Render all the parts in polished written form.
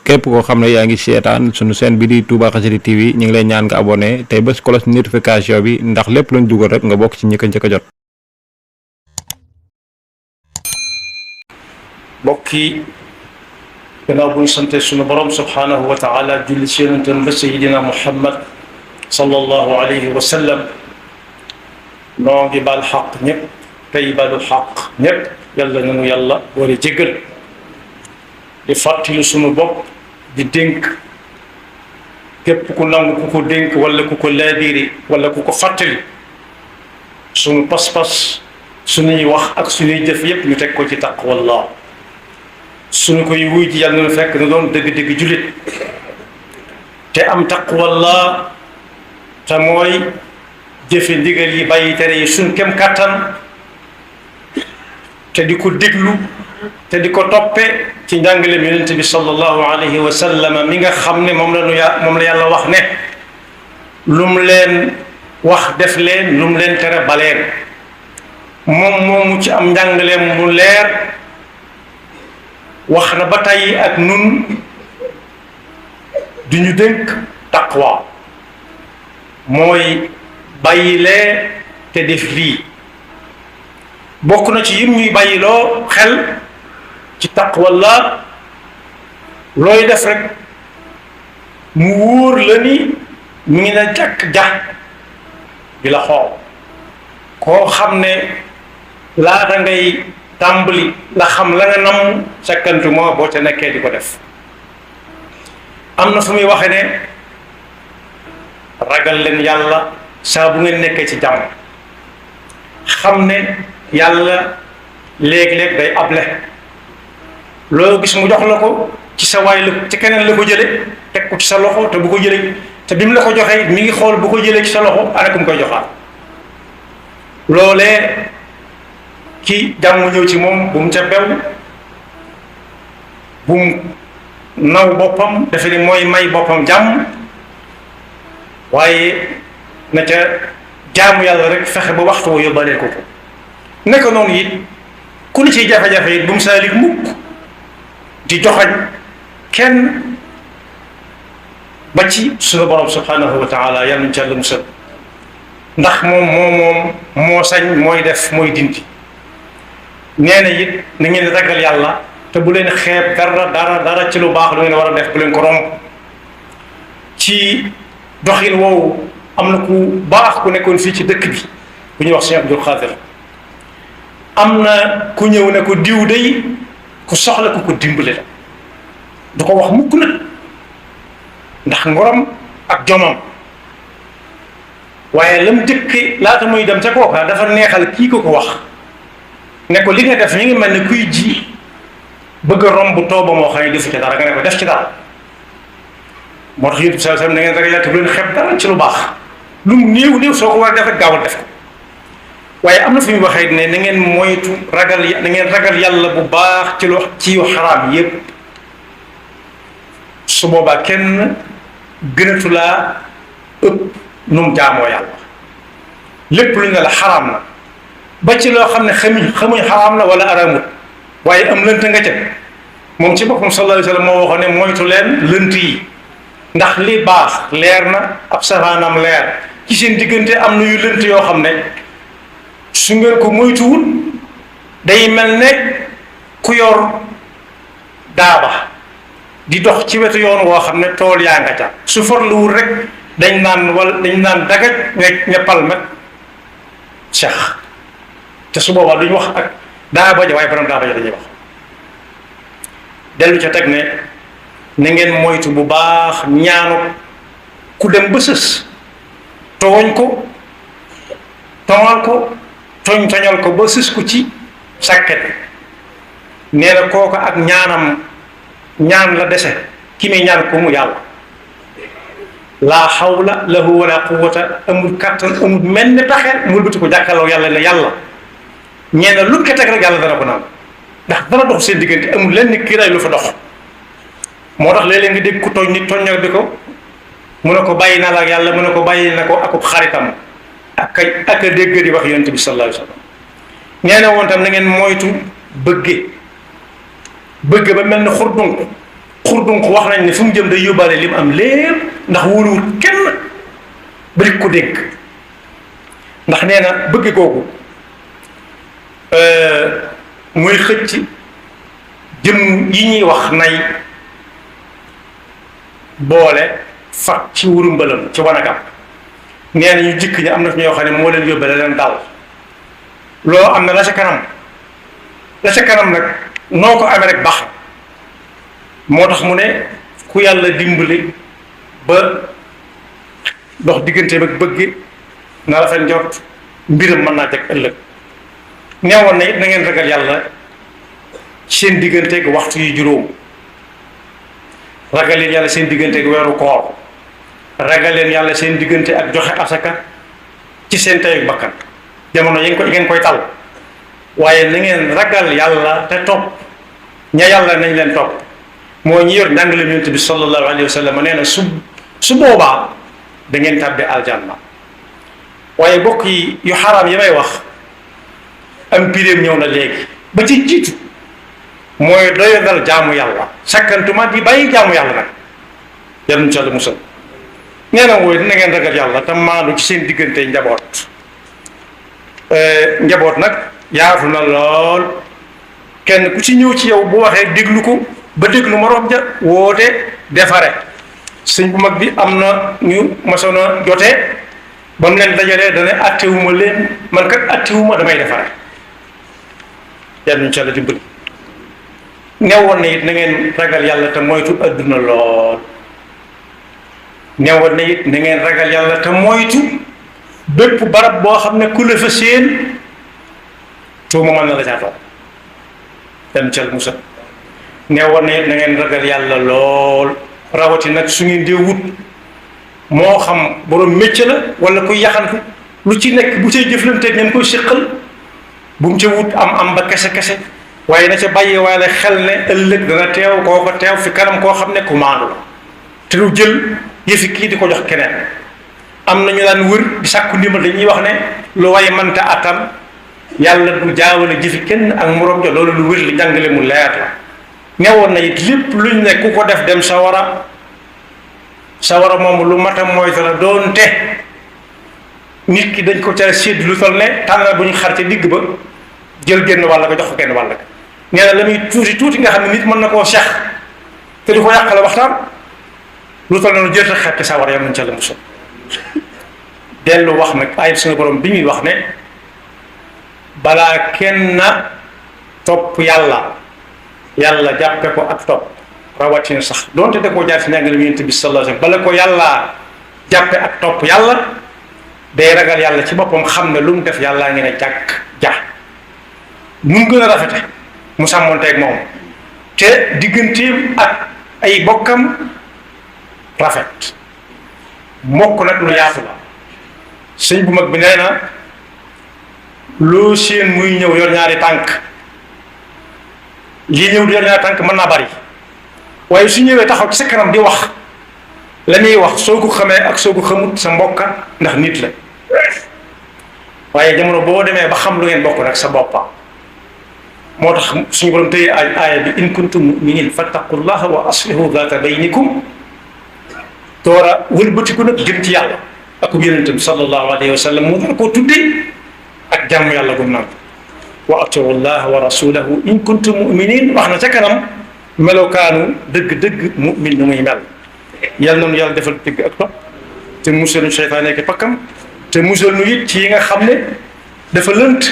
képp koo xam ne yaa ngi seetaan sunu chaîne bi di Touba Xassida TV ñu ngi lay ñaan nga abonné tey bés cloche notification bi ndax lépp luñ dugal rek nga bokk ci ñi ko njëkk a jot. mbokk yi gannaaw bu ñu sante sunu borom subhanahu wa taala julli ci yonentam ba sayidina Muhammad sallallahu alayhi wa sallam noo ngi baal xaq ñëpp tey baalu xaq ñëpp yàlla nanu yàlla boole jéggal di fàttali sunu bopp di dénk képp ku nangu ku ko dénk wala ku ko laabiri wala ku ko fàttali sunu pas-pas suñuy wax ak suñuy jëf yépp ñu teg ko ci taqwallah suñu koy wuy ji yàlla na fekk na doon dëgg-dëgg jullit te am taqwallah te mooy jëfe ndigal yi bàyyi tere yi suñ kem kàttan te di ko déglu te di ko toppe ci njàngaleem yonent bi sallallahu alayhi wa sallam mi nga xam ne moom la yàlla wax ne lu mu leen wax def leen lu mu leen tere baleen moom moomu ci am njàngaleem mu leer wax na ba tey ak nun du ñu dénk taqwa mooy bàyyilee te def lii bokk na ci yim ñuy bàyyiloo xel ci taqwallah looy def rek mu wóor la ni mu ngi na jàkk bi la xool koo xam ne laata ngay tàmbali la xam la nga nam sakkantu moo boo ca nekkee di ko def am na fu muy waxe ne ragal leen yàlla saa bu ngeen nekkee ci jàmm xam ne yàlla léeg-léeg day able loo gis mu jox la ko ci sa waay la ci keneen la ko jële teg ko ci sa loxo te bu ko jële te bi mu la ko joxee mi ngi xool bu ko jëlee ci sa loxo ana ku mu koy joxaat loolee ki jàmm ñëw ci moom bu mu ca bew bu mu naw boppam defe ni mooy may boppam jàmm waaye na ca jaamu yàlla rek fexe ba waxtu woo yóbbaale ko nekk noonu it ku ni ciy jafe-jafe it bu mu saalik mukk di joxañ kenn ba ci sunu borom subhanahu wa taala yal nañu ci yàlla musal ndax moom moo sañ mooy def mooy dindi nee na it na ngeen ragal yàlla te bu leen xeeb dara ci lu baax lu ngeen war a def bu leen ko romb ci doxin woowu am na ku baax ku nekkoon fii ci dëkk bi bu ñuy wax Cheikh Abdul Xaadir am na ku ñëw ne ko diw day ku soxla ku ko dimbale la du ko wax mukk nag ndax ngorom ak jomam waaye la mu jëkke laata muy dem ca kooka dafa neexal kii ko wax ne ko li nga def mi ngi mel ne kuy ji bëgg a romb tooba moo xam ne defu ci dara nga ne ko def ci dara moo tax yéen sa na ngeen ragal yàlla te bu leen xeeb dara ci lu baax lu mu néew soo ko war a def rek gaawal def ko waaye am na fu ñu waxee ne na ngeen moytu na ngeen ragal yàlla bu baax ci yu xaraam yépp su boobaa kenn gënatu laa ëpp nu mu jaamoo yàlla lépp lu ne la xaraam na ba ci loo xam ne xamuñ xaraam la wala araamut waaye am lënt nga ca moom ci boppam sallallahu alayhi wa sallam moo waxoon ne moytu leen lënt yi ndax li baax leer na ab safaanam leer ci seen diggante am na yu lënt yoo xam ne su ngeen ko moytuwul day mel ne ku yor daaba di dox ci wetu yoon woo xam ne tool yaa nga ca su forluwul rek dañ naan dagaj ne palmet seex te su boobaa duñ wax ak daaba ja waaye borom daaba ja dañuy wax dellu ca teg ne na ngeen moytu bu baax ñaanu ku dem ba sës tooñ ko toŋal ko toñal ko ba sës ko ci sàkket nee na kooku ak ñaan la dese ki muy ñaan ko mu yàlla laa xawla lahu wala quwwata amul kàttan amul mel ne taxe mul biti ko jàkkaarloo yàlla ne yàlla ñee na lu ko teg rek yàlla dana ko naan ndax dana dox seen diggante amul lenn kiiraay lu fa dox moo tax léeg-léeg nga dégg ku tooñ nit toññal bi ko mu ne ko bàyyi naa la ak yàlla mu ne ko bàyyi na ko akub xaritam ak a dégg di wax yonent bi sallallahu alayhi wa sallam nee na woon tam na ngeen moytu bëgge ba mel ni xurdunk xurdunk wax nañ ne fu mu jëm day yóbbaale li mu am lépp ndax wóoluwut kenn bari ko dénk ndax nee na bëgg googu mooy xëcc jëm yi ñuy wax nay boole fat ci wuru mbalam ci wanagam nee na ñu jikk ñi am na fi ñoo xam ne moo leen yóbbale leen dal loo am na la ca kanam nag noo ko amee rek baax moo tax mu ne ku yàlla dimbali ba dox digganteem ak bëgg na rafet njort mbiram mën naa jeg ëllëg neewoon na it na ngeen ragal yàlla seen digganteeg waxtu yu juróom ragal leen yàlla seen digganteeg weeru koor ragal leen yàlla seen diggante ak joxe asaka ci seen tey bakkan jamono yi ngeen koy tal waaye na ngeen ragal yàlla te topp ña yàlla nañ leen topp moo ñi yor njàngale yonent bi sallallahu alayhi wa sallam nee na su boobaa da ngeen tàbbi aljanna waaye bokk yi yu xaraam yi may wax am piréem ñëw na léegi ba ci jiitu mooy doyadal jaamu yàlla sakkantuma di bàyyi jaamu yàlla nag yàlla ci yàlla musal nee na wooy dina ngeen ragal yàlla te maandu ci seen diggante njaboot nag yaatu na lool kenn ku ci ñëw ci yow bu waxee déglu ko ba déglu moroom ja woote defare sëñ bu mag bi am na ñu masoon a jotee ba mu leen dajalee dana attewuma leen man kat attewuma damay defare yàlla ñu ci yàlla dimbali newoon na it na ngeen ragal yàlla te moytu adduna lool newoon na it na ngeen ragal yàlla te moytu bépp barab boo xam ne ku la fa séen tuuma mën na la caa toog dem cal musa newoon na it na ngeen ragal yàlla lool rawati nag su ngeen dee wut moo xam borom métier la wala kuy yaxantu lu ci nekk bu cay jëflante ngeen koy séqal bu mu ca wut am ba kese waaye na ca bàyyi waale xel ne ëllëg dana teew koo ko teew fi kanam koo xam ne ku maandu la te lu jël yëfi kii di ko jox keneen am na ñu daan wër di sàkku ndimbal dañuy wax ne lu way mënta attan yàlla du jaawale jëfi kenn ak moroom ja loolu lu wër li jàngale mu leer la newoon na it lépp luñ ne ku ko def dem sawara moom lu matam mooy la doonte nit ki dañ ko ca sédd lu tol ne tànnal bu ñu xar ca digg ba jël génn wàll nga jox ko genn wàll ga nee na la muy tuuti nga xam ne nit mën na koo seex te du ko yàqale waxtaan lu tol noonu jël xeet sawara yam nañ ca la musal dellu wax nag ayib suñu borom bi ñuy wax ne balaa kenn na topp yàlla jàppe ko ak topp rawatina sax donte da koo jaar si njàngale Yonent bi sallallahu alayhi wasallam bala ko yàlla jàppe ak topp yàlla day ragal yàlla ci boppam xam ne lu mu def yàllaa ngi ne jàkk ja mu gën a rafete mu sàmmonteeg moom te digganteem ak ay bokkam rafet mbokk nag lu yaatu la sëñ bu mag bi nee na loo seen muy ñëw yor ñaari tànk lii ñëw di yor ñaari tànk mën naa bari waaye su ñëwee taxaw ci sa kanam di wax la muy wax soo ko xamee ak soo ko xamut sa mbokka ndax nit la waaye jamono boo demee ba xam lu ngeen bokk nag sa boppa moo tax suñu borom tëye aaya bi in kuntum muminin fattaqullaha wa aslihu zata baynikum door a wëlbatiku nag jëm ci yàlla ak yonentam sallallahu alayhi wa sallam mu dara koo tuddee ak jàmm yàlla gum nag wa atiu llaha wa rasulahu in kuntum muminin wax na ca kanam melokaanu dëgg-dëgg mumin nu muy mel yàlla noonu yàlla defal dëgg ak topp te musal nu seytaane ak pakkam te musal nu it ci yi nga xam ne dafa lënt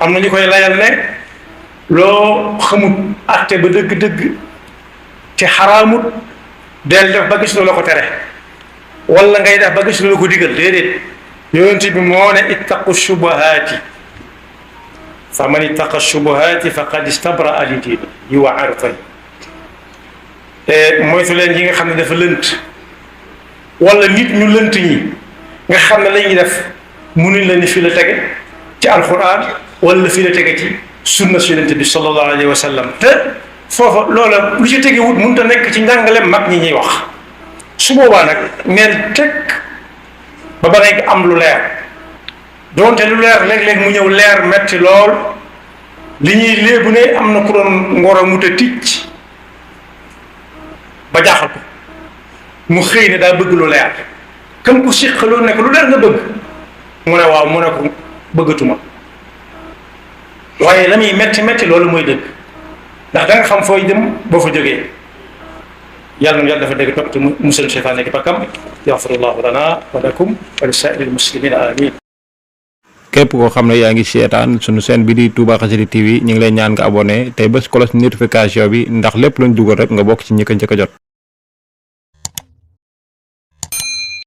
am na ñu koy layal ne loo xamut atte ba dëgg-dëgg te xaraamut del def ba gis lu la ko tere wala ngay def ba gis lu la ko digal déedéet yonent bi moo ne ittaqu shubuhaati fa man ittaqa shubuhaati faqad istabraa li diinihi wa irdihi moytu leen yi nga xam ne dafa lënt wala nit ñu lënt ñi nga xam ne la ñuy def mënuñ la ni fii la tege ci alquran wala fii la tege ci sunna si yonent bi sallallahu alayhi wa sallam te foofa loola lu ci tege wut mënut a nekk ci njàngale mag ñi ñuy wax su boobaa nag neel teg ba ba ngay am lu leer doonte lu leer léeg-léeg mu ñëw leer metti lool li ñuy léebu ne am na ku doon ngoro mu te ticc mu xëy ne daa bëgg lu leer kam ku siqaloon ne ko lu leer nga bëgg mu ne waaw mu ne ko bëggatuma waaye la muy metti metti loolu mooy dëgg ndax da nga xam fooy jëm boo fa jógee yàlla na yàlla dafa dégg topp te musal seytaan nekk bakkam yaxfirullahu lana wa lakum wa li saa'iril muslimina amin. képp koo xam ne yaa ngi seetaan sunu chaîne bi di Touba Xassida TV ñu ngi lay ñaan nga abonné tey bés cloche notification bi ndax lépp luñ dugal rek nga bokk ci ñi ko njëkk a jot.